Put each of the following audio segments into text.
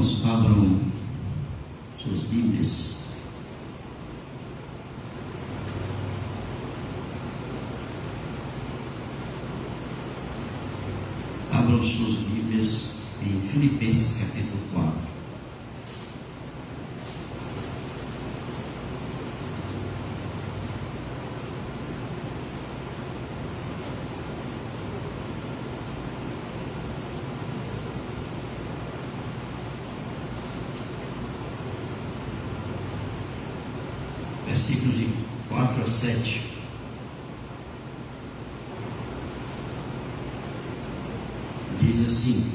Irmãos, abram suas Bíblias. Abram suas Bíblias em Filipenses capítulo 4. Versículos de 4 a 7. Diz assim: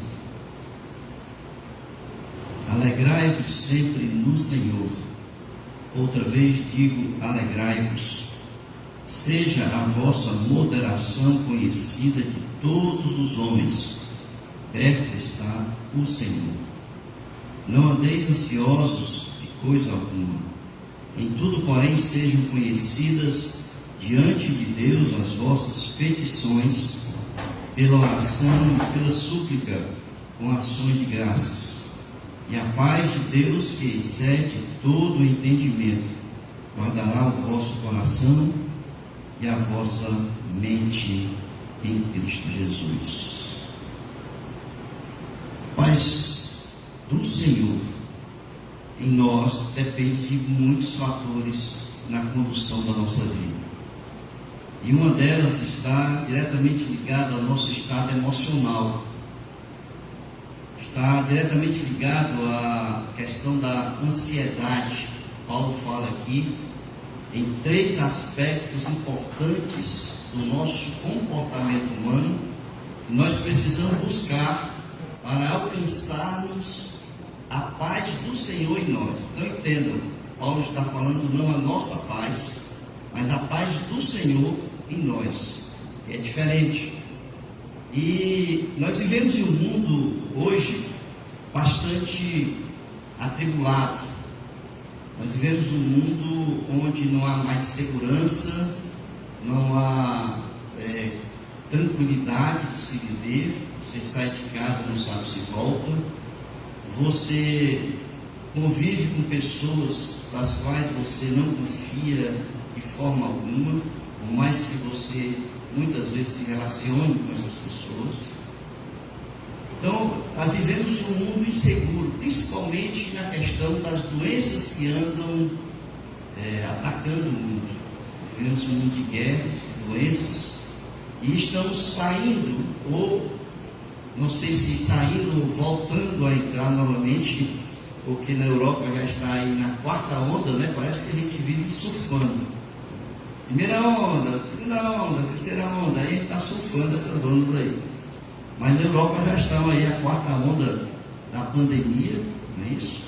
Alegrai-vos sempre no Senhor. Outra vez digo, alegrai-vos. Seja a vossa moderação conhecida de todos os homens. Perto está o Senhor. Não andeis ansiosos de coisa alguma. Em tudo, porém, sejam conhecidas diante de Deus as vossas petições, pela oração e pela súplica, com ações de graças. E a paz de Deus, que excede todo o entendimento, guardará o vosso coração e a vossa mente em Cristo Jesus. Paz do Senhor em nós depende de muitos fatores na condução da nossa vida. E uma delas está diretamente ligada ao nosso estado emocional. Está diretamente ligado à questão da ansiedade. Paulo fala aqui em 3 aspectos importantes do nosso comportamento humano que nós precisamos buscar para alcançarmos a paz do Senhor em nós. Então entendam, Paulo está falando não a nossa paz, mas a paz do Senhor em nós. É diferente. E nós vivemos em um mundo hoje bastante atribulado. Nós vivemos um mundo onde não há mais segurança, não há tranquilidade de se viver. Você sai de casa, não sabe se volta. Você convive com pessoas das quais você não confia de forma alguma, por mais que você muitas vezes se relacione com essas pessoas. Então, nós vivemos em um mundo inseguro, principalmente na questão das doenças que andam atacando o mundo. Vivemos um mundo de guerras, de doenças, e estamos saindo, ou não sei se saindo, voltando a entrar novamente, porque na Europa já está aí na 4ª onda, né? Parece que a gente vive surfando. Primeira onda, segunda onda, terceira onda, aí a gente está surfando essas ondas aí. Mas na Europa já estão aí a 4ª onda da pandemia, não é isso?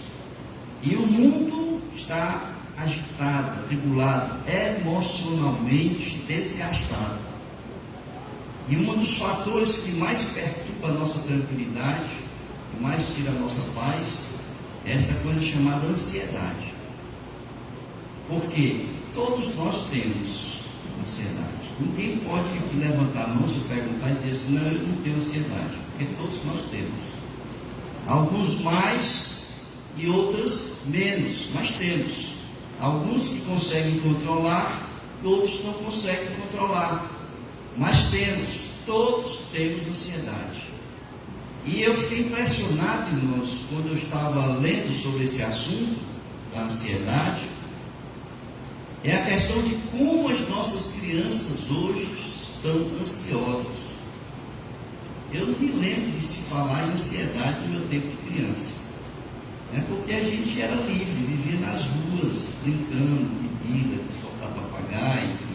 E o mundo está agitado, atribulado, emocionalmente desgastado. E um dos fatores que mais perturba a nossa tranquilidade, que mais tira a nossa paz, é essa coisa chamada ansiedade. Por quê? Todos nós temos ansiedade. Ninguém pode aqui levantar a mão, se perguntar e dizer assim, não, eu não tenho ansiedade, porque todos nós temos. Alguns mais e outros menos, mas temos. Alguns que conseguem controlar, outros não conseguem controlar. Mas todos temos ansiedade. E eu fiquei impressionado, irmãos, quando eu estava lendo sobre esse assunto da ansiedade, é a questão de como as nossas crianças hoje estão ansiosas. Eu não me lembro de se falar em ansiedade no meu tempo de criança. Porque a gente era livre, vivia nas ruas, brincando, bebida, soltar papagaio,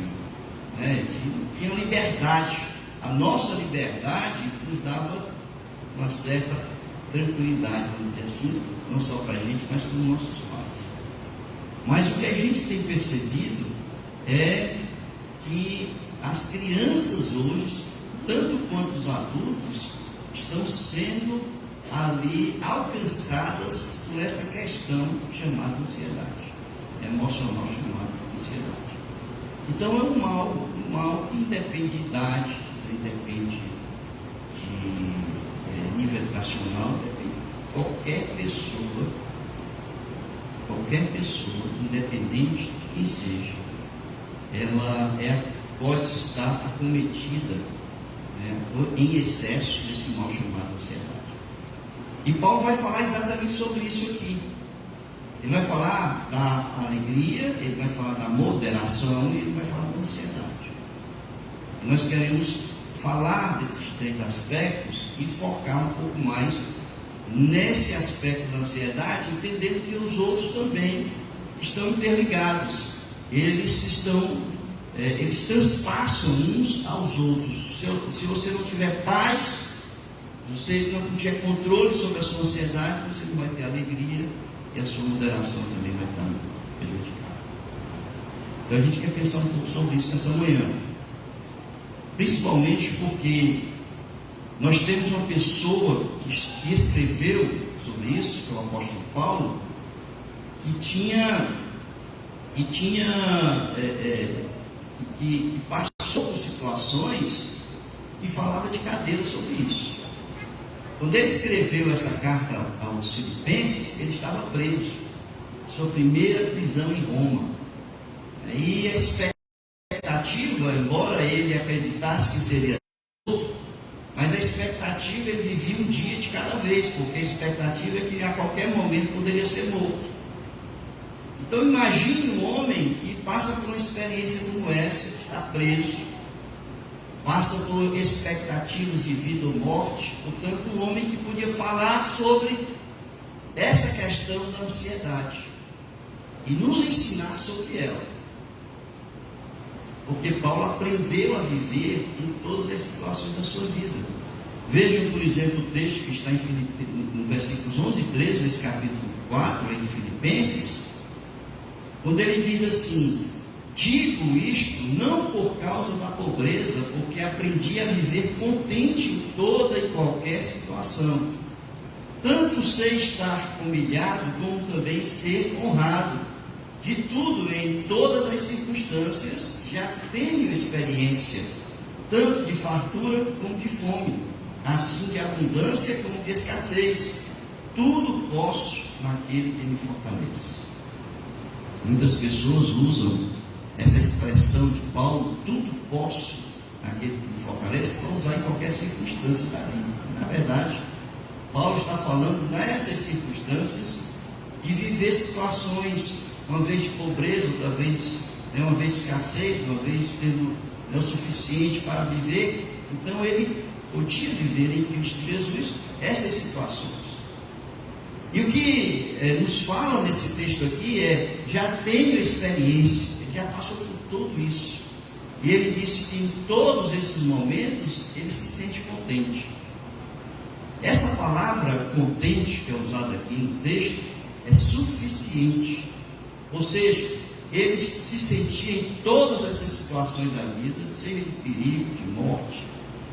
tinha liberdade. A nossa liberdade nos dava uma certa tranquilidade, vamos dizer assim, não só para a gente, mas para os nossos pais. Mas o que a gente tem percebido é que as crianças hoje, tanto quanto os adultos, estão sendo ali alcançadas por essa questão chamada ansiedade, emocional chamada ansiedade. Então é um mal que independe de idade, independe de nível educacional, qualquer pessoa, independente de quem seja, ela pode estar acometida, né, em excesso desse mal chamado ansiedade. E Paulo vai falar exatamente sobre isso aqui. Ele vai falar da alegria, ele vai falar da moderação e ele vai falar da ansiedade. E nós queremos falar desses três aspectos e focar um pouco mais nesse aspecto da ansiedade, entendendo que os outros também estão interligados. Eles transpassam uns aos outros. Se você não tiver paz, você não tiver controle sobre a sua ansiedade, você não vai ter alegria e a sua moderação também vai estar prejudicada. Então a gente quer pensar um pouco sobre isso nessa manhã, principalmente porque nós temos uma pessoa que escreveu sobre isso, que é o apóstolo Paulo, que passou por situações que falava de cadeira sobre isso. Quando ele escreveu essa carta aos Filipenses, ele estava preso, sua primeira prisão em Roma. E a expectativa, embora ele acreditasse que seria tudo, mas a expectativa, ele vivia um dia de cada vez, porque a expectativa é que a qualquer momento poderia ser morto. Então imagine um homem que passa por uma experiência como essa, está preso, passa por expectativas de vida ou morte. Portanto, um homem que podia falar sobre essa questão da ansiedade e nos ensinar sobre ela, porque Paulo aprendeu a viver em todas as situações da sua vida. Vejam, por exemplo, o texto que está no versículos 11 e 13 desse capítulo 4 aí de Filipenses, quando ele diz assim: digo isto não por causa da pobreza, porque aprendi a viver contente em toda e qualquer situação. Tanto sei estar humilhado, como também ser honrado. De tudo, em todas as circunstâncias, já tenho experiência, tanto de fartura como de fome, assim de abundância como de escassez. Tudo posso naquele que me fortalece. Muitas pessoas usam essa expressão de Paulo, tudo posso naquele que me fortalece, para usar em qualquer circunstância da vida. Na verdade, Paulo está falando nessas circunstâncias de viver situações, uma vez de pobreza, outra vez, uma vez de escassez, uma vez tendo o suficiente para viver. Então ele podia viver em Cristo Jesus essas situações. E o que nos fala nesse texto aqui é: já tenho experiência, ele já passou por tudo isso. E ele disse que em todos esses momentos ele se sente contente. Essa palavra contente que é usada aqui no texto é suficiente. Ou seja, ele se sentia em todas essas situações da vida, seja de perigo, de morte,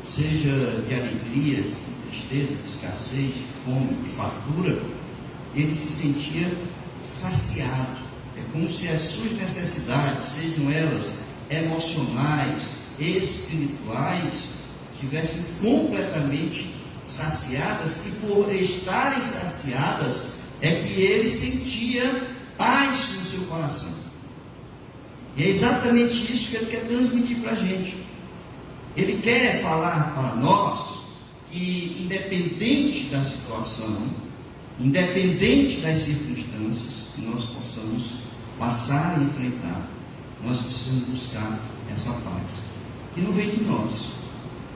seja de alegria, de tristeza, de escassez, de fome, de fartura, ele se sentia saciado. É como se as suas necessidades, sejam elas emocionais, espirituais, estivessem completamente saciadas, e por estarem saciadas é que ele sentia paz no seu coração. E é exatamente isso que ele quer transmitir para a gente. Ele quer falar para nós que, independente da situação, independente das circunstâncias que nós possamos passar e enfrentar, nós precisamos buscar essa paz, que não vem de nós,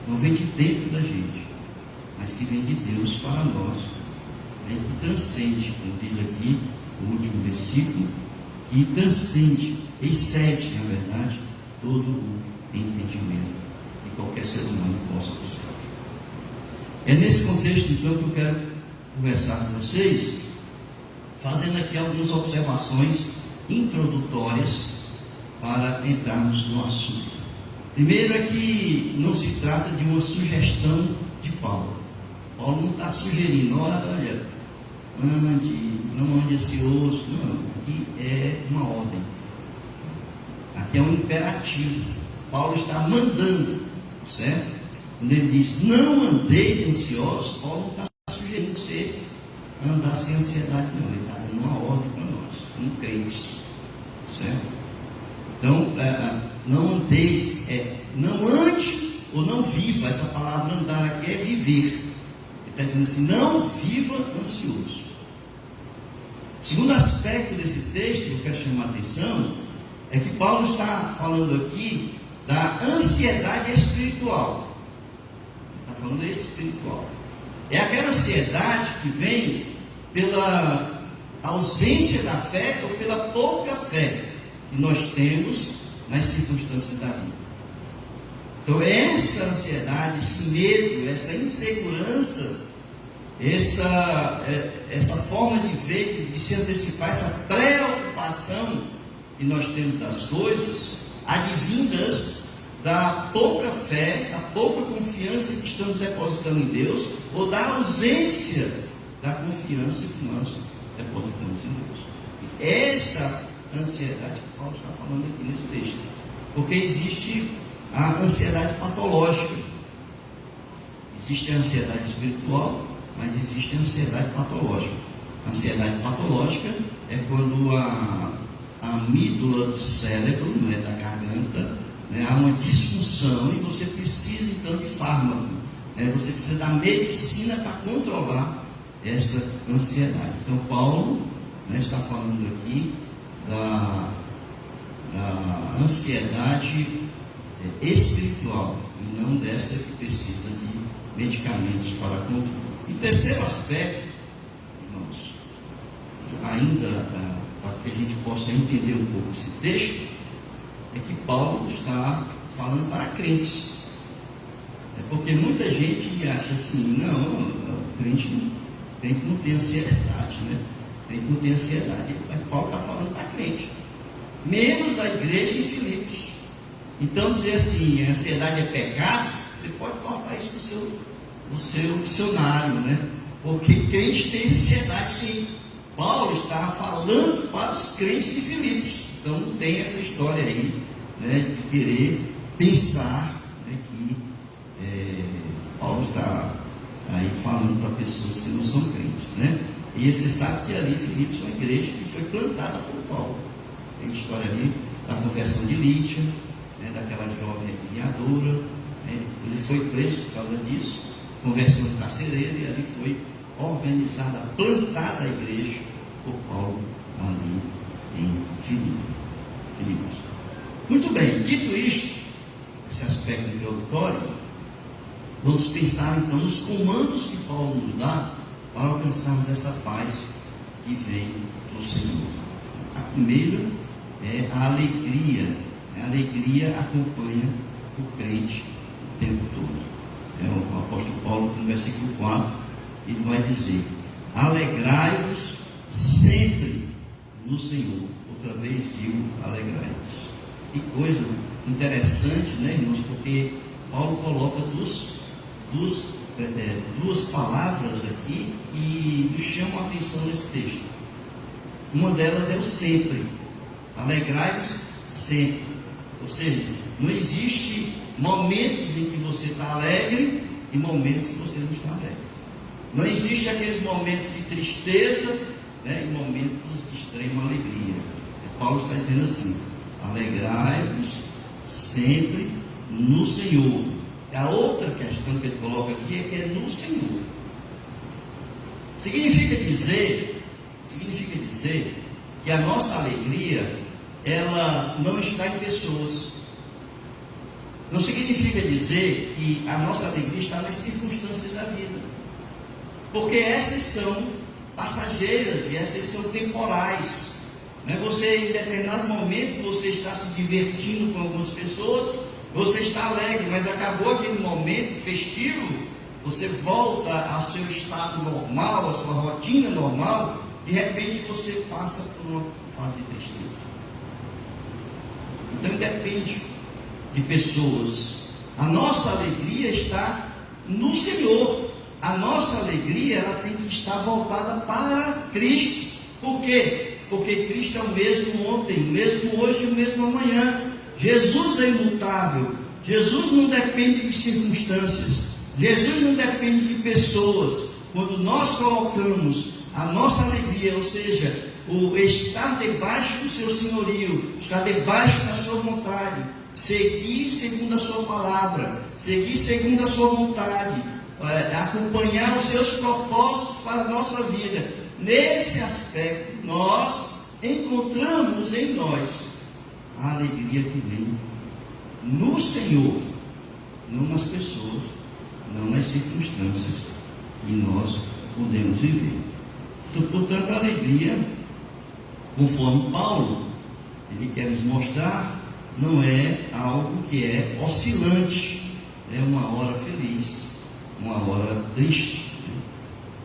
não vem de dentro da gente, mas que vem de Deus para nós, que transcende, como diz aqui o último versículo, que transcende, excede, na verdade, todo o entendimento que qualquer ser humano possa buscar. É nesse contexto, então, que eu quero conversar com vocês, fazendo aqui algumas observações introdutórias para entrarmos no assunto. Primeiro é que não se trata de uma sugestão de Paulo. Paulo não está sugerindo: olha, não ande ansioso. Não, aqui é uma ordem, aqui é um imperativo. Paulo está mandando, certo? Quando ele diz não andeis ansiosos, Paulo não está sugerindo você andar sem ansiedade, não. Ele está dando uma ordem para nós, como crentes, certo? Então, não andeis, não ande ou não viva. Essa palavra andar aqui é viver. Ele está dizendo assim: não viva ansioso. Segundo aspecto desse texto que eu quero chamar a atenção é que Paulo está falando aqui da ansiedade espiritual. Ele está falando espiritual. É aquela ansiedade que vem pela ausência da fé ou pela pouca fé que nós temos nas circunstâncias da vida. Então essa ansiedade, esse medo, essa insegurança, essa forma de ver, de se antecipar, essa preocupação que nós temos das coisas, advindas da pouca fé, da pouca confiança que estamos depositando em Deus, ou da ausência da confiança que nós depositamos em Deus. Essa ansiedade que Paulo está falando aqui nesse texto, porque existe a ansiedade patológica, existe a ansiedade espiritual, mas existe a ansiedade patológica. A ansiedade patológica é quando a amígdala do cérebro, da garganta, há uma disfunção e você precisa então de fármaco, você precisa da medicina para controlar esta ansiedade. Então Paulo está falando aqui da ansiedade espiritual e não dessa que precisa de medicamentos para controle. E terceiro aspecto, irmãos, ainda para que a gente possa entender um pouco esse texto, é que Paulo está falando para crentes. Porque muita gente acha assim: não, o crente não tem ansiedade, o crente não tem ansiedade. Mas Paulo está falando para crente, menos da igreja em Filipos. Então dizer assim, a ansiedade é pecado, você pode cortar isso do seu dicionário, porque crente tem ansiedade sim. Paulo está falando para os crentes de Filipos. Então não tem essa história aí, de querer pensar que Paulo está aí falando para pessoas que não são crentes, E você sabe que ali Filipos é uma igreja que foi plantada por Paulo. Tem história ali da conversão de Lídia, daquela jovem adivinhadora, ele foi preso por causa disso, conversão de carcereiro, e ali foi organizada, plantada a igreja por Paulo ali em Filipos. Muito bem, dito isto, esse aspecto introdutório, vamos pensar então nos comandos que Paulo nos dá para alcançarmos essa paz que vem do Senhor. A primeira é a alegria. A alegria acompanha o crente o tempo todo. O apóstolo Paulo, no versículo 4, ele vai dizer: alegrai-vos sempre no Senhor. Outra vez digo, alegrai-vos. Que coisa interessante, irmãos, porque Paulo coloca duas palavras aqui e nos chamam a atenção nesse texto. Uma delas é o sempre. Alegrai-vos sempre. Ou seja, não existe momentos em que você está alegre e momentos em que você não está alegre. Não existe aqueles momentos de tristeza, e momentos de extrema alegria. Paulo está dizendo assim: alegrai-vos sempre no Senhor. A outra questão que ele coloca aqui é que é no Senhor. Significa dizer que a nossa alegria, ela não está em pessoas. Não significa dizer que a nossa alegria está nas circunstâncias da vida, porque essas são passageiras e essas são temporais. Você, em determinado momento, você está se divertindo com algumas pessoas, você está alegre, mas acabou aquele momento festivo, você volta ao seu estado normal, à sua rotina normal, de repente você passa por uma fase de tristeza. Então depende de pessoas. A nossa alegria está no Senhor. A nossa alegria, ela tem que estar voltada para Cristo. Por quê? Porque Cristo é o mesmo ontem, o mesmo hoje e o mesmo amanhã. Jesus é imutável. Jesus não depende de circunstâncias. Jesus não depende de pessoas. Quando nós colocamos a nossa alegria, ou seja, o estar debaixo do seu senhorio, estar debaixo da sua vontade, seguir segundo a sua palavra, seguir segundo a sua vontade, acompanhar os seus propósitos para a nossa vida. Nesse aspecto, nós encontramos em nós a alegria que vem no Senhor, não nas pessoas, não nas circunstâncias que nós podemos viver. Então, portanto, a alegria, conforme Paulo, ele quer nos mostrar, não é algo que é oscilante, é uma hora feliz, uma hora triste, né?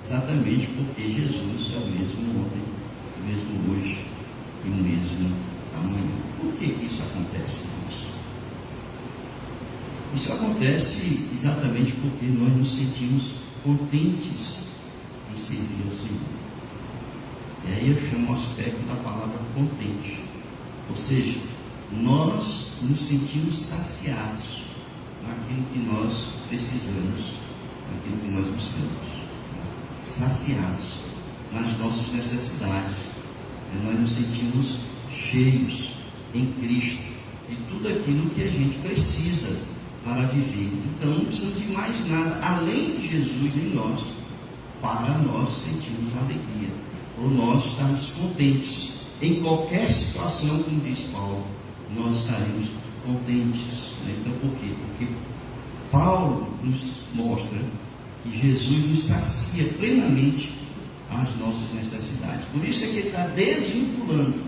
Exatamente porque Jesus é o mesmo ontem, o mesmo hoje e o mesmo amanhã. Por que isso acontece, irmãos? Isso acontece exatamente porque nós nos sentimos contentes em servir ao Senhor. E aí eu chamo o aspecto da palavra contente, ou seja, nós nos sentimos saciados naquilo que nós precisamos, naquilo que nós buscamos, saciados nas nossas necessidades, nós nos sentimos cheios em Cristo de tudo aquilo que a gente precisa para viver. Então não precisamos de mais nada além de Jesus em nós, para nós sentirmos alegria, ou nós estarmos contentes em qualquer situação, como diz Paulo, nós estaremos contentes. Então por quê? Porque Paulo nos mostra que Jesus nos sacia plenamente as nossas necessidades. Por isso é que ele está desvinculando,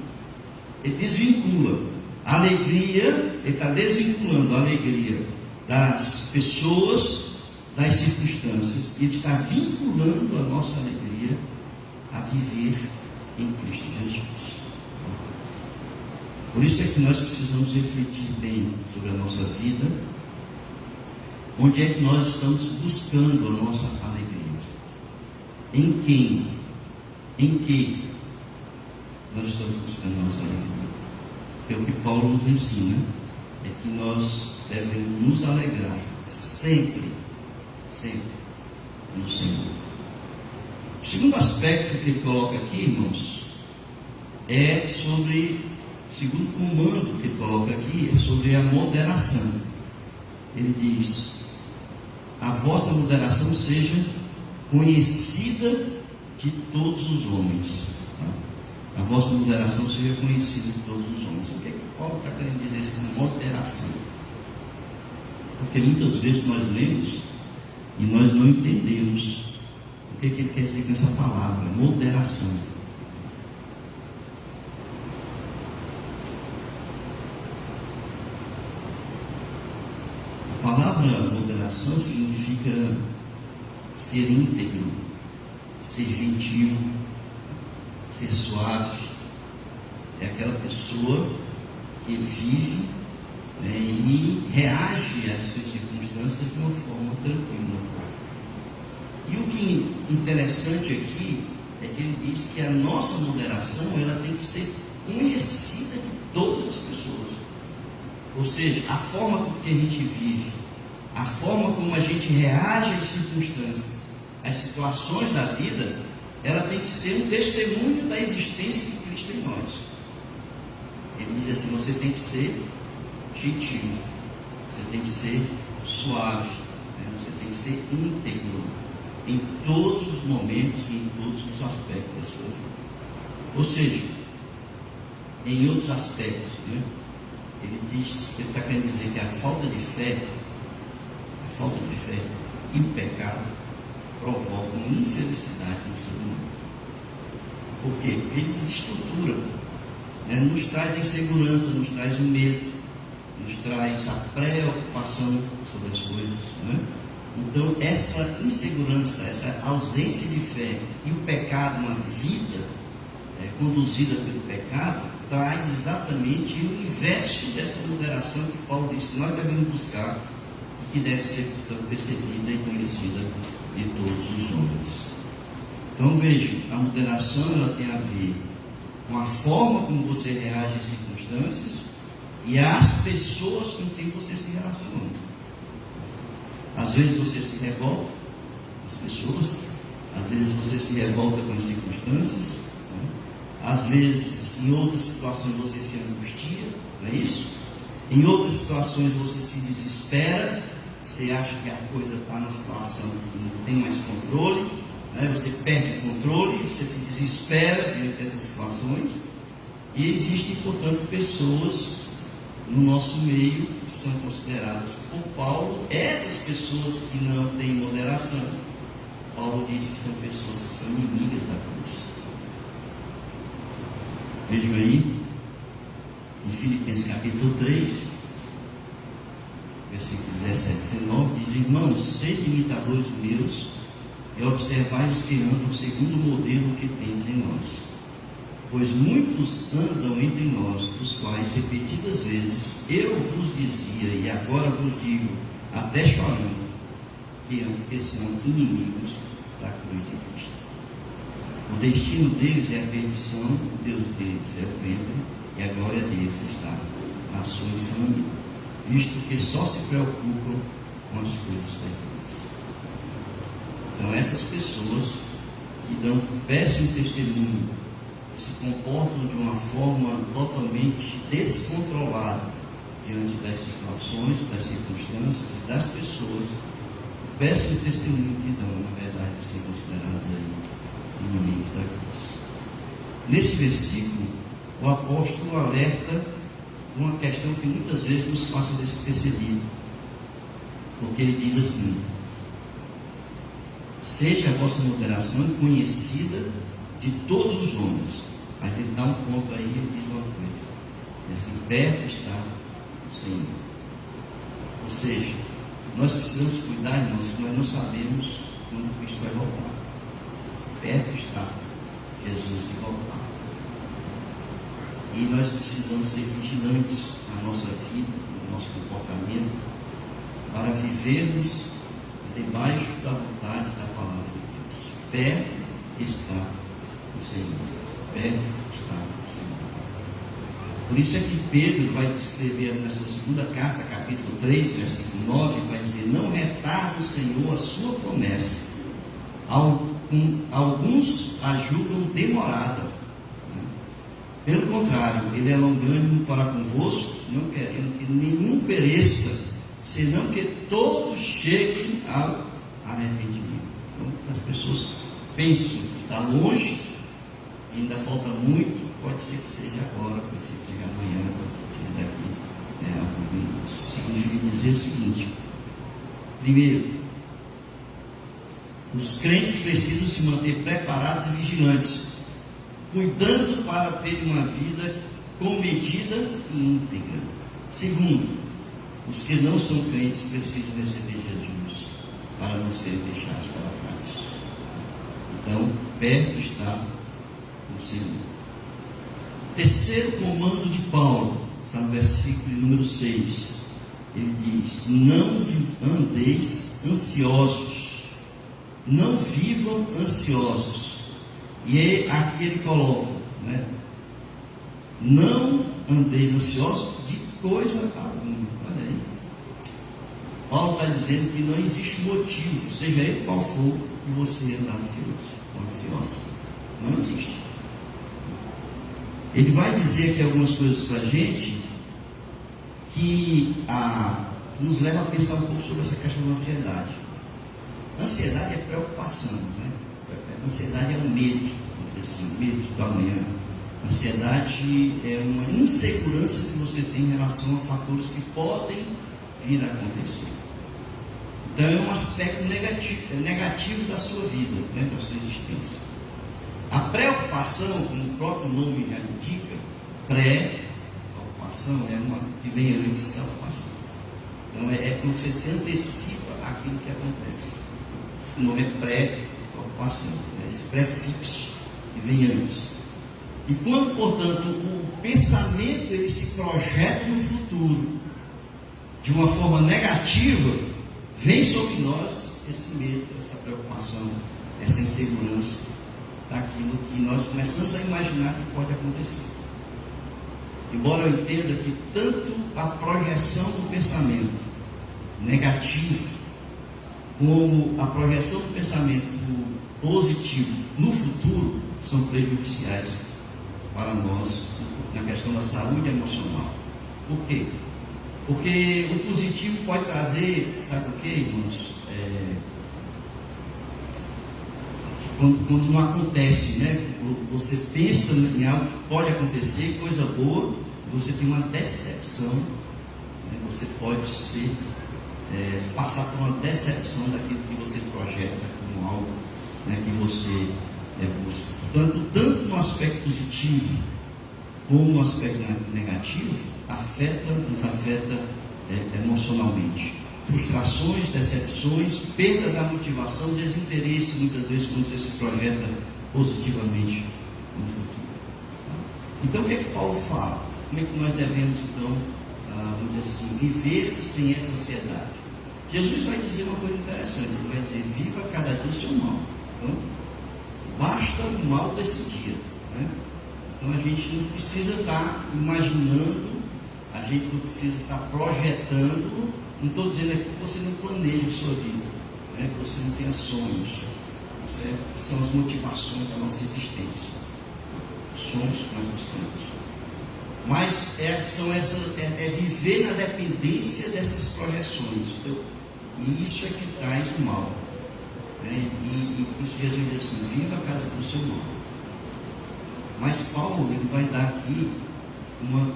ele desvincula a alegria, ele está desvinculando a alegria das pessoas, das circunstâncias, e ele está vinculando a nossa alegria a viver em Cristo Jesus. Por isso é que nós precisamos refletir bem sobre a nossa vida, onde é que nós estamos buscando a nossa alegria, em quem, em que nós estamos buscando a nossa alegria. Porque o que Paulo nos ensina é que nós devemos nos alegrar sempre, sempre no Senhor. O segundo aspecto que ele coloca aqui, irmãos, é sobre, o segundo comando que ele coloca aqui é sobre a moderação. Ele diz: a vossa moderação seja conhecida de todos os homens. A vossa moderação seja conhecida de todos os homens. O que é que Paulo está querendo dizer isso com moderação? Porque muitas vezes nós lemos e nós não entendemos o que ele quer dizer com essa palavra, moderação. A palavra moderação significa ser íntegro, ser gentil, ser suave. É aquela pessoa que vive, né, e reage às suas circunstâncias de uma forma tranquila. E o que é interessante aqui é que ele diz que a nossa moderação ela tem que ser conhecida de todas as pessoas. Ou seja, a forma com que a gente vive, a forma como a gente reage às circunstâncias, às situações da vida, ela tem que ser um testemunho da existência de Cristo em nós. Ele diz assim: você tem que ser gentil, você tem que ser suave, né? Você tem que ser íntegro em todos os momentos e em todos os aspectos da sua vida. Ou seja, em outros aspectos, né? Ele está querendo dizer que a falta de fé e o pecado provocam infelicidade no ser humano. Por quê? Porque ele desestrutura, né? Nos traz insegurança, nos traz o medo, nos traz a preocupação sobre as coisas, né? Então essa insegurança, essa ausência de fé e o pecado, uma vida conduzida pelo pecado, traz exatamente o inverso dessa moderação que Paulo diz que nós devemos buscar e que deve ser, portanto, percebida e conhecida de todos os homens. Então vejam, a moderação ela tem a ver com a forma como você reage às circunstâncias e às pessoas com quem você se relaciona. Às vezes você se revolta com as pessoas, Às vezes você se revolta com as circunstâncias, né? Às vezes, em outras situações, você se angustia, não é isso? Em outras situações, você se desespera, você acha que a coisa está numa situação que não tem mais controle, né? Você perde o controle, você se desespera diante dessas situações. E existem, portanto, pessoas no nosso meio que são consideradas por Paulo, essas pessoas que não têm moderação. Paulo diz que são pessoas que são inimigas da cruz. Vejam aí, em Filipenses capítulo 3, versículos 17 e 19, diz: irmãos, sede imitadores meus e observai os que andam segundo o modelo que tendes em nós. Pois muitos andam entre nós, dos quais repetidas vezes eu vos dizia, e agora vos digo, até chorando, que são inimigos da cruz de Cristo. O destino deles é a perdição, o Deus deles é o ventre, e a glória deles está na sua infâmia, visto que só se preocupam com as coisas terrenas. Então essas pessoas que dão péssimo testemunho, que se comportam de uma forma totalmente descontrolada diante das situações, das circunstâncias e das pessoas, o péssimo testemunho que dão, na verdade, de ser considerados aí inimigos da cruz. Nesse versículo, o apóstolo alerta uma questão que muitas vezes nos passa despercebido, porque ele diz assim: seja a vossa moderação conhecida de todos os homens. Mas ele dá um ponto aí e diz uma coisa: é assim, perto está o Senhor. Ou seja, nós precisamos cuidar, irmãos, que nós não sabemos quando Cristo vai voltar. Perto está Jesus de voltar. E nós precisamos ser vigilantes na nossa vida, no nosso comportamento, para vivermos debaixo da vontade da palavra de Deus. Perto está o Senhor. Perto está o Senhor. Por isso é que Pedro vai descrever nessa segunda carta, capítulo 3, versículo 9, vai dizer: não retarda o Senhor a sua promessa. Alguns a julgam demorada. Pelo contrário, ele é longânimo para convosco, não querendo que nenhum pereça, senão que todos cheguem ao arrependimento. Então, as pessoas pensam que está longe, ainda falta muito, pode ser que seja agora, pode ser que seja amanhã, pode ser que seja daqui alguns minutos. Significa dizer o seguinte: primeiro, os crentes precisam se manter preparados e vigilantes, cuidando para ter uma vida comedida e íntegra. Segundo, os que não são crentes precisam receber Jesus para não serem deixados para trás. Então, perto está o Senhor. Terceiro comando de Paulo, está no versículo número 6. Ele diz: não andeis ansiosos, não vivam ansiosos. E aqui ele coloca, né? Não andeis ansiosos de coisa alguma. Olha aí. Paulo está dizendo que não existe motivo, seja ele qual for, que você andar ansioso ou ansiosa. Não existe. Ele vai dizer aqui algumas coisas para a gente que nos leva a pensar um pouco sobre essa questão da ansiedade. Ansiedade é preocupação, né? Ansiedade é um medo, vamos dizer assim, medo do amanhã. Ansiedade é uma insegurança que você tem em relação a fatores que podem vir a acontecer. Então é um aspecto negativo da sua vida, né, da sua existência. A preocupação, como o próprio nome já indica, pré-ocupação é uma que vem antes da ocupação. Então é como se você antecipa aquilo que acontece. O nome é pré-ocupação, né? Esse prefixo que vem antes. E quando, portanto, o pensamento ele se projeta no futuro de uma forma negativa, vem sobre nós esse medo, essa preocupação, essa insegurança daquilo que nós começamos a imaginar que pode acontecer. Embora eu entenda que tanto a projeção do pensamento negativo, como a projeção do pensamento positivo no futuro são prejudiciais para nós na questão da saúde emocional. Por quê? Porque o positivo pode trazer, sabe o que, irmãos? Quando não acontece, né? Você pensa em algo que pode acontecer, coisa boa, você tem uma decepção, né? Você pode passar por uma decepção daquilo que você projeta como algo, né, que você busca. Portanto, tanto no aspecto positivo como no aspecto negativo, nos afeta emocionalmente. Frustrações, decepções, perda da motivação, desinteresse, muitas vezes, quando você se projeta positivamente no futuro. Então, o que é que Paulo fala? Como é que nós devemos, então, vamos dizer assim, viver sem essa ansiedade? Jesus vai dizer uma coisa interessante. Ele vai dizer: viva cada dia o seu mal. Então, basta o mal desse dia, né? Então, a gente não precisa estar imaginando, a gente não precisa estar projetando. Não estou dizendo aqui que você não planeje a sua vida, né? Que você não tenha sonhos, certo? São as motivações da nossa existência, sonhos que nós buscamos. Mas é viver na dependência dessas projeções. Então, e isso é que traz o mal, né? E por isso Jesus diz assim: viva cada dia o seu mal. Mas Paulo, ele vai dar aqui uma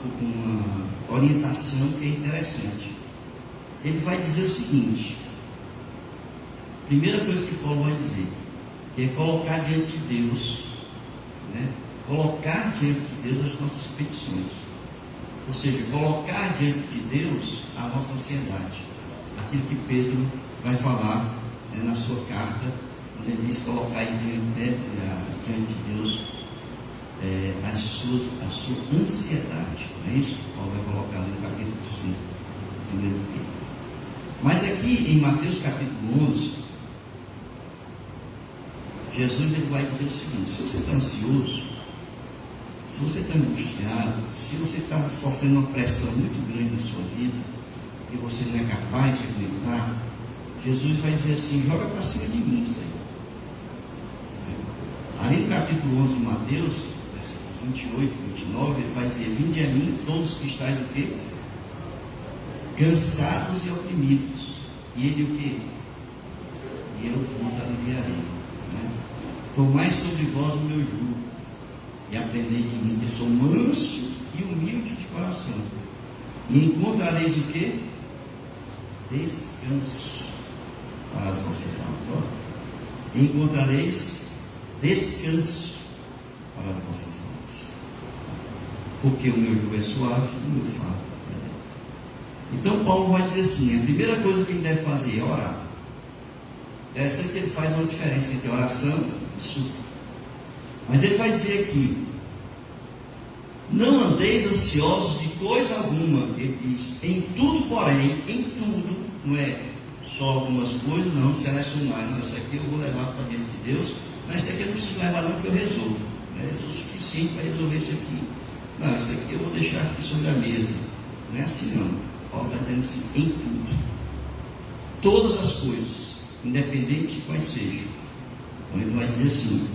orientação que é interessante. Ele vai dizer o seguinte: primeira coisa que Paulo vai dizer, que é colocar diante de Deus, né? Colocar diante de Deus as nossas petições. Ou seja, colocar diante de Deus a nossa ansiedade. Aquilo que Pedro vai falar, né, na sua carta, quando ele diz colocar diante de Deus a sua ansiedade. Não é isso? Paulo vai colocar ali no capítulo 5, primeiro Pedro. Mas aqui em Mateus capítulo 11, Jesus ele vai dizer o seguinte: se você está ansioso, se você está angustiado, se você está sofrendo uma pressão muito grande na sua vida e você não é capaz de aguentar, Jesus vai dizer assim: joga para cima de mim isso aí. Ali no capítulo 11 de Mateus, versículos 28 e 29, ele vai dizer: vinde a mim todos os que estáis o quê? Cansados e oprimidos, e ele o quê? E eu vos aliviarei, né? Tomai sobre vós o meu jugo e aprendei de mim, que sou manso e humilde de coração, e encontrareis o quê? Descanso para as vossas almas. E encontrareis descanso para as vossas almas, porque o meu jugo é suave e o meu fardo é leve. Então Paulo vai dizer assim: a primeira coisa que a gente deve fazer é orar. Interessante que ele faz uma diferença entre oração e súplica. Mas ele vai dizer aqui: não andeis ansiosos de coisa alguma. Ele diz: em tudo, porém, em tudo, não é só algumas coisas, não, selecionar, não, isso aqui eu vou levar para diante de Deus, mas isso aqui eu não preciso levar não, que eu resolvo, né? Eu sou suficiente para resolver isso aqui. Não, isso aqui eu vou deixar aqui sobre a mesa. Não é assim não. Paulo está dizendo assim: em tudo, todas as coisas, independente de quais sejam. Então ele vai dizer assim: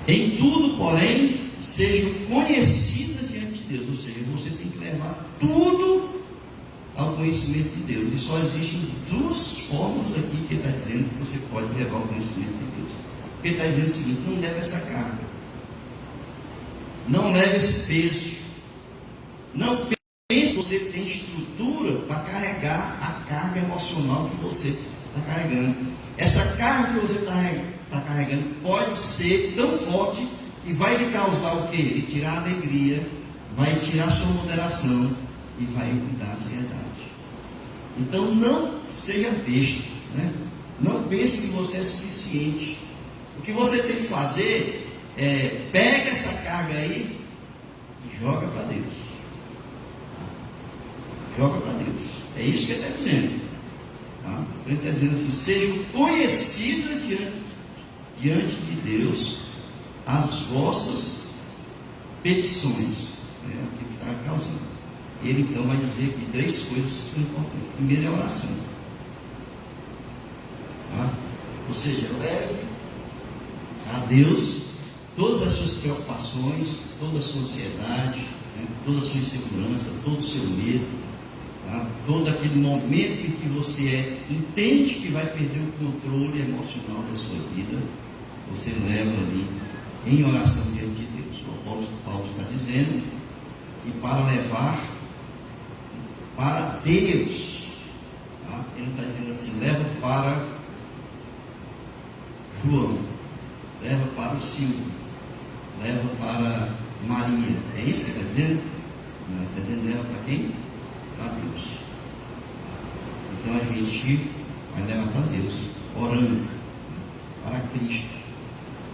em tudo, porém, sejam conhecidas diante de Deus. Ou seja, você tem que levar tudo ao conhecimento de Deus. E só existem duas formas aqui que ele está dizendo que você pode levar ao conhecimento de Deus. Porque ele está dizendo o seguinte: não leve essa carga, não leve esse peso, não pense que você tem estrutura para carregar a carga emocional que você está carregando. Essa carga que você está carregando pode ser tão forte que vai lhe causar o quê? Lhe tirar a alegria, vai tirar a sua moderação e vai lhe dar ansiedade. Então não seja besta, né? Não pense que você é suficiente. O que você tem que fazer é pega essa carga aí e joga para Deus. Joga para Deus. É isso que ele está dizendo. Tá? Ele está dizendo assim: sejam conhecidas diante de Deus as vossas petições. O que está causando. Ele então vai dizer aqui três coisas que são importantes. Primeiro é a oração. Tá? Ou seja, leve a Deus todas as suas preocupações, toda a sua ansiedade, né? Toda a sua insegurança, todo o seu medo, tá? Todo aquele momento em que você entende que vai perder o controle emocional da sua vida, você leva ali em oração diante de Deus. O apóstolo Paulo está dizendo que para levar para Deus, tá? Ele está dizendo assim: leva para João, leva para o Silvio, leva para Maria. É isso que ele está dizendo? Não, ele está dizendo leva para quem? Para Deus. Então a gente vai levar para Deus, orando para Cristo.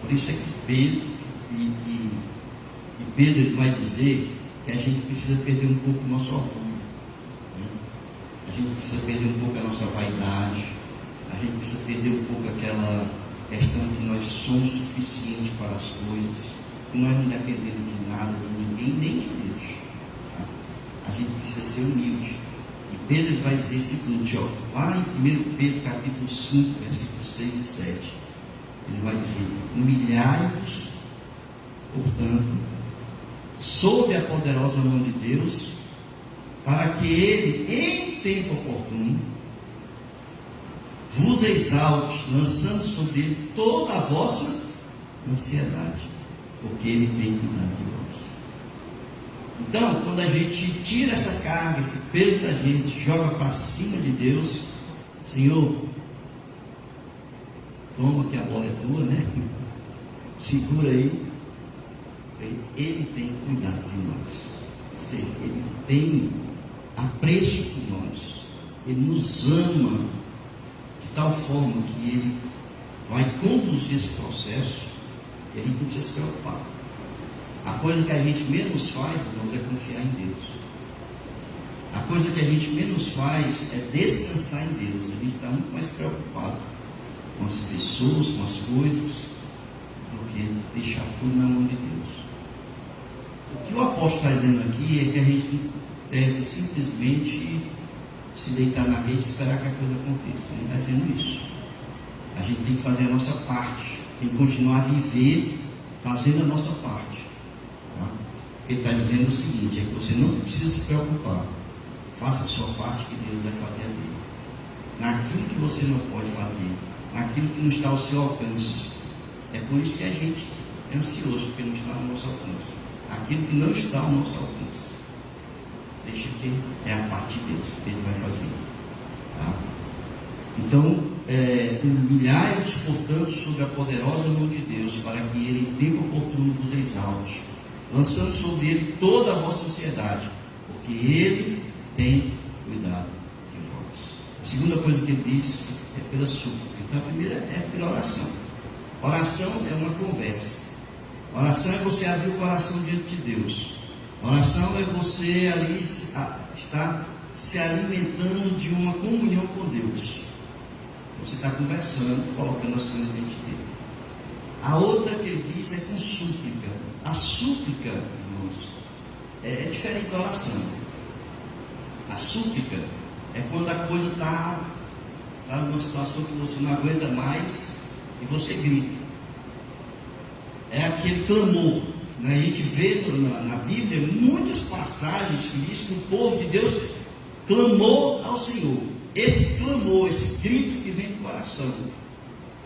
Por isso é que Pedro ele vai dizer que a gente precisa perder um pouco o nosso orgulho, né? A gente precisa perder um pouco a nossa vaidade, a gente precisa perder um pouco aquela questão que nós somos suficientes para as coisas, que nós não dependemos de nada, de ninguém, nem de Deus, tá? A gente precisa ser humilde. E Pedro vai dizer o seguinte, lá em 1 Pedro capítulo 5, versículos 6 e 7, ele vai dizer: humilhai-vos, portanto, sob a poderosa mão de Deus, para que Ele, em tempo oportuno, vos exalte, lançando sobre Ele toda a vossa ansiedade, porque Ele tem cuidado de vós. Então, quando a gente tira essa carga, esse peso da gente, joga para cima de Deus, Senhor, toma que a bola é tua, né? Segura aí. Ele tem cuidado de nós. Ou seja, Ele tem apreço por nós. Ele nos ama de tal forma que Ele vai conduzir esse processo e a gente não precisa se preocupar. A coisa que a gente menos faz, irmãos, é confiar em Deus. A coisa que a gente menos faz é descansar em Deus. A gente está muito mais preocupado com as pessoas, com as coisas, do que deixar tudo na mão de Deus. O que o apóstolo está dizendo aqui é que a gente não deve simplesmente se deitar na rede e esperar que a coisa aconteça. Ele está dizendo isso. A gente tem que fazer a nossa parte, tem que continuar a viver fazendo a nossa parte. Tá? Ele está dizendo o seguinte: é que você não precisa se preocupar. Faça a sua parte, que Deus vai fazer a dele. Naquilo que você não pode fazer, naquilo que não está ao seu alcance. É por isso que a gente é ansioso, porque não está ao nosso alcance. Aquilo que não está ao nosso alcance, deixa que é a parte de Deus que Ele vai fazer. Tá? Então, humilhai-vos, portanto, sob a poderosa mão de Deus, para que Ele em tempo oportuno vos exalte, lançando sobre Ele toda a vossa ansiedade, porque Ele tem cuidado de vós. A segunda coisa que Ele diz é pela súplica. Então, a primeira é pela oração. Oração é uma conversa. Oração é você abrir o coração diante de Deus. Oração é você ali estar se alimentando de uma comunhão com Deus. Você está conversando, colocando as coisas diante dele. A outra que ele diz é com súplica. A súplica, irmãos, é diferente da oração. A súplica é quando a coisa está numa situação que você não aguenta mais e você grita. É aquele clamor, né? A gente vê na Bíblia muitas passagens que diz que o povo de Deus clamou ao Senhor. Esse clamor, esse grito que vem do coração,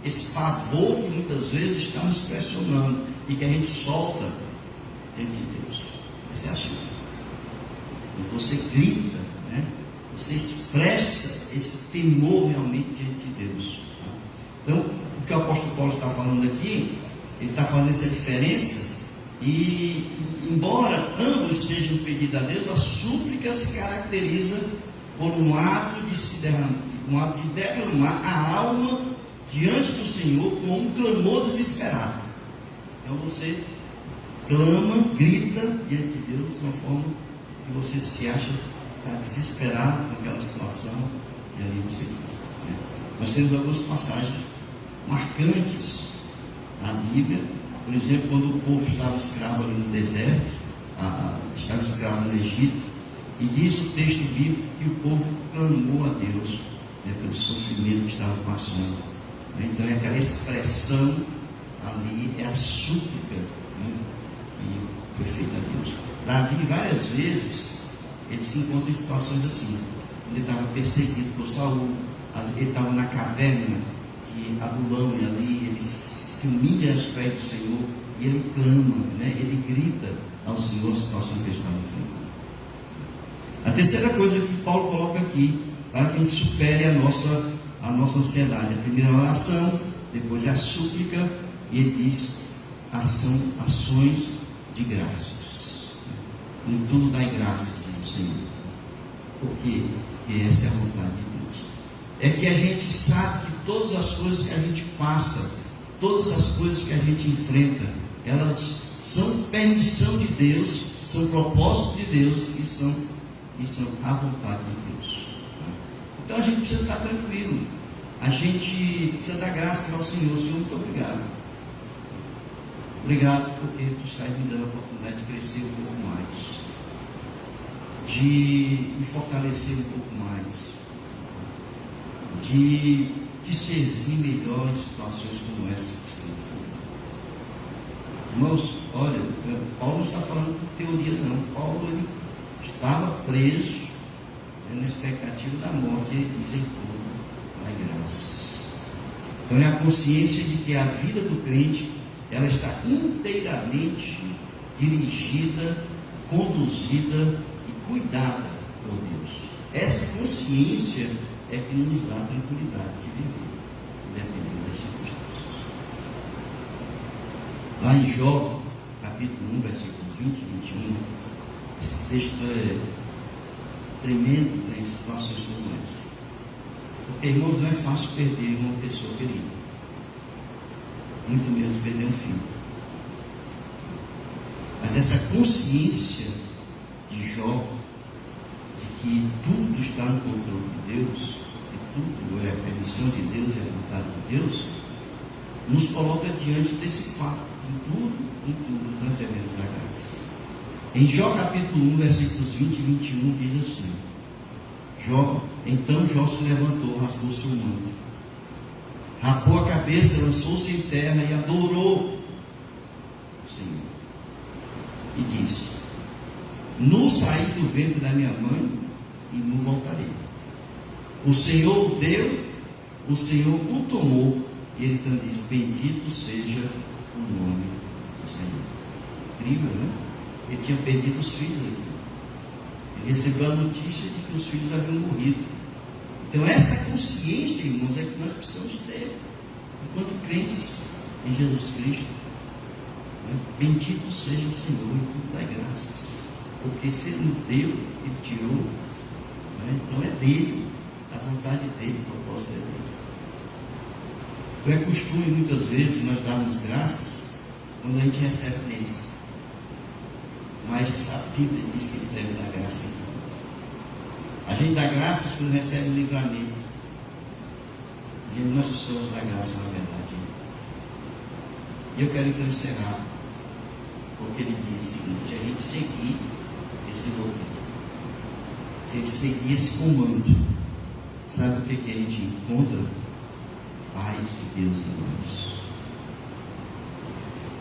esse pavor que muitas vezes está nos pressionando e que a gente solta diante de Deus. Essa é a súplica. E você grita, né? Você expressa esse temor realmente diante de Deus. Tá? Então, o que o apóstolo Paulo está falando aqui, ele está fazendo essa diferença, e embora ambos sejam pedidos a Deus, a súplica se caracteriza por um ato de derramar a alma diante do Senhor com um clamor desesperado. Então você clama, grita diante de Deus de uma forma que você se acha desesperado com aquela situação, e ali você grita, né? Nós temos algumas passagens marcantes na Bíblia. Por exemplo, quando o povo estava escravo ali no deserto, estava escravo no Egito, e diz o texto bíblico que o povo clamou a Deus, né, pelo sofrimento que estava passando. Então é aquela expressão ali, é a súplica, né, que foi feita a Deus. Davi, várias vezes, ele se encontra em situações assim. Ele estava perseguido por Saul, ele estava na caverna, que Adulão ali, ele se humilha aos pés do Senhor, e ele clama, né, ele grita ao Senhor a situação que ele está enfrentando. A terceira coisa que Paulo coloca aqui, para que a gente supere a nossa ansiedade: a primeira oração, depois é a súplica, e ele diz: ações de graças. Em tudo dai graças, diz o Senhor. Por quê? Porque essa é a vontade de Deus. É que a gente sabe que todas as coisas que a gente passa, todas as coisas que a gente enfrenta, elas são permissão de Deus, são propósitos de Deus e são a vontade de Deus. Então a gente precisa estar tranquilo, a gente precisa dar graças ao Senhor. Senhor, muito obrigado. Obrigado porque tu estás me dando a oportunidade de crescer um pouco mais, de me fortalecer um pouco mais, de te servir melhor em situações como essa que estou vivendo. Irmãos, olha, Paulo não está falando de teoria não. Paulo, ele estava preso, né, na expectativa da morte. Ele diz: em tudo dai graças. Então é a consciência de que a vida do crente, ela está inteiramente dirigida, conduzida e cuidada por Deus. Essa consciência é que nos dá a tranquilidade de viver, independente das circunstâncias. Lá em Jó, capítulo 1, versículos 20 e 21, esse texto é tremendo, né, em situações como essa. Porque, irmãos, não é fácil perder uma pessoa querida, muito menos perder um filho. Mas essa consciência de Jó, de que tudo está no controle de Deus, que tudo é a permissão de Deus e a vontade de Deus, nos coloca diante desse fato. Em tudo, nós devemos dar graças. Em Jó capítulo 1, versículos 20 e 21, diz assim: Então Jó se levantou, rasgou seu manto, rapou a cabeça, lançou-se em terra e adorou o Senhor. E disse: Nu saí do ventre da minha mãe e nu voltarei. O Senhor o deu, o Senhor o tomou. E ele então diz: Bendito seja o nome do Senhor. Incrível, né? Ele tinha perdido os filhos aqui. Ele recebeu a notícia de que os filhos haviam morrido. Então essa consciência, irmãos, é que nós precisamos ter enquanto crentes em Jesus Cristo. Bendito seja o Senhor, e tudo dá graças, porque se Ele nos deu, Ele tirou, né? Então é dele, a vontade dele, o propósito é dele. Então é costume muitas vezes nós darmos graças quando a gente recebe bênção, mas a Bíblia diz que Ele deve dar graça em tudo. A gente dá graças quando recebe um livramento, e nós precisamos dar graça na verdade. E eu quero então encerrar, porque ele diz o seguinte: se a gente seguir esse roteiro, se a gente seguir esse comando, sabe o que a gente encontra? Paz de Deus em nós.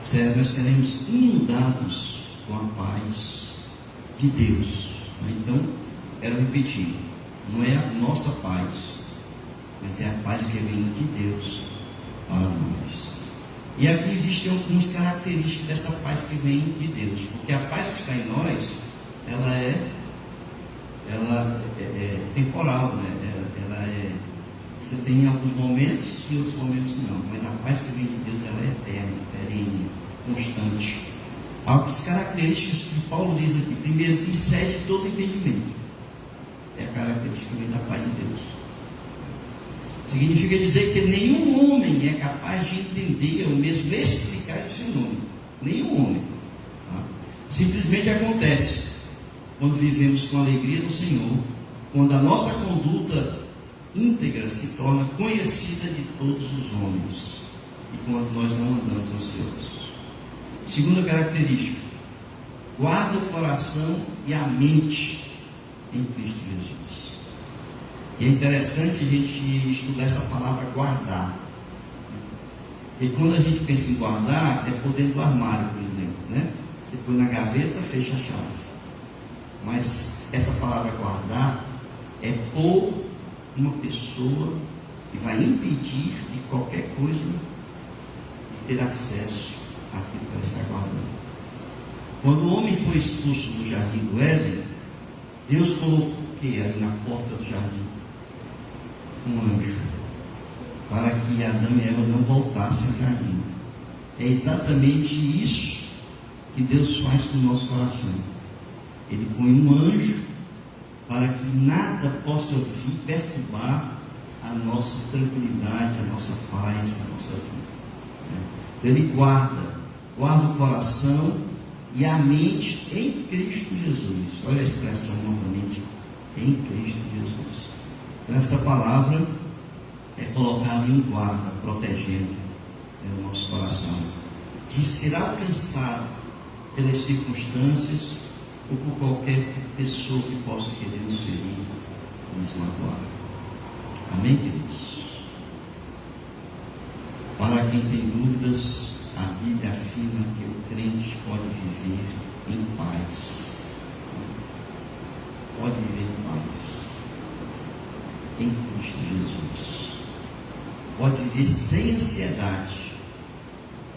Sério, nós seremos inundados com a paz de Deus. Então, quero repetir: não é a nossa paz, mas é a paz que vem de Deus para nós. E aqui existem algumas características dessa paz que vem de Deus, porque a paz que está em nós, ela é temporal, né? Você tem alguns momentos e outros momentos não, mas a paz que vem de Deus, ela é eterna, perene, constante. Algumas características que Paulo diz aqui: primeiro, que excede todo entendimento. É a característica que vem da paz de Deus. Significa dizer que nenhum homem é capaz de entender ou mesmo explicar esse fenômeno. Nenhum homem. Tá? Simplesmente acontece quando vivemos com alegria no Senhor, quando a nossa conduta íntegra se torna conhecida de todos os homens e quando nós não andamos ansiosos. Segunda característica: guarda o coração e a mente em Cristo Jesus. E é interessante a gente estudar essa palavra guardar. E quando a gente pensa em guardar, é por dentro do armário, por exemplo, né? Você põe na gaveta, fecha a chave. Mas essa palavra guardar é por uma pessoa que vai impedir de qualquer coisa de ter acesso àquilo que ela está guardando. Quando o homem foi expulso do jardim do Éden, Deus colocou o que ali na porta do jardim? Um anjo, para que Adão e Eva não voltassem ao jardim. É exatamente isso que Deus faz com o nosso coração. Ele põe um anjo para que nada possa vir perturbar a nossa tranquilidade, a nossa paz, a nossa vida. Ele guarda o coração e a mente em Cristo Jesus. Olha a expressão novamente, em Cristo Jesus. Então, essa palavra é colocar ali um guarda, protegendo o nosso coração de ser alcançado pelas circunstâncias ou por qualquer pessoa que possa querer nos ferir, nos magoar. Amém, queridos? Para quem tem dúvidas, a Bíblia afirma que o crente pode viver em paz. Pode viver em paz em Cristo Jesus. Pode viver sem ansiedade,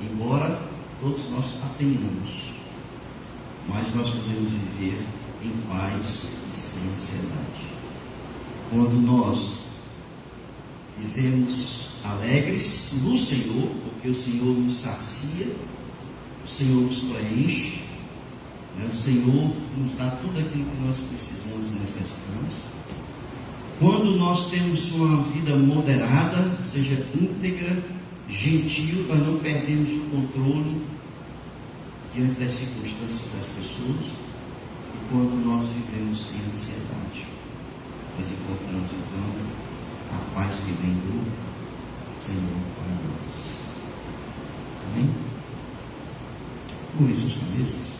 embora todos nós a tenhamos, mas nós podemos viver em paz e sem ansiedade. Quando nós vivemos alegres no Senhor, porque o Senhor nos sacia, o Senhor nos preenche, o Senhor nos dá tudo aquilo que nós precisamos e necessitamos. Quando nós temos uma vida moderada, seja íntegra, gentil, nós não perdemos o controle diante das circunstâncias das pessoas. E quando nós vivemos sem ansiedade, nós encontramos então a paz que vem do Senhor para nós. Amém? Curvem suas cabeças.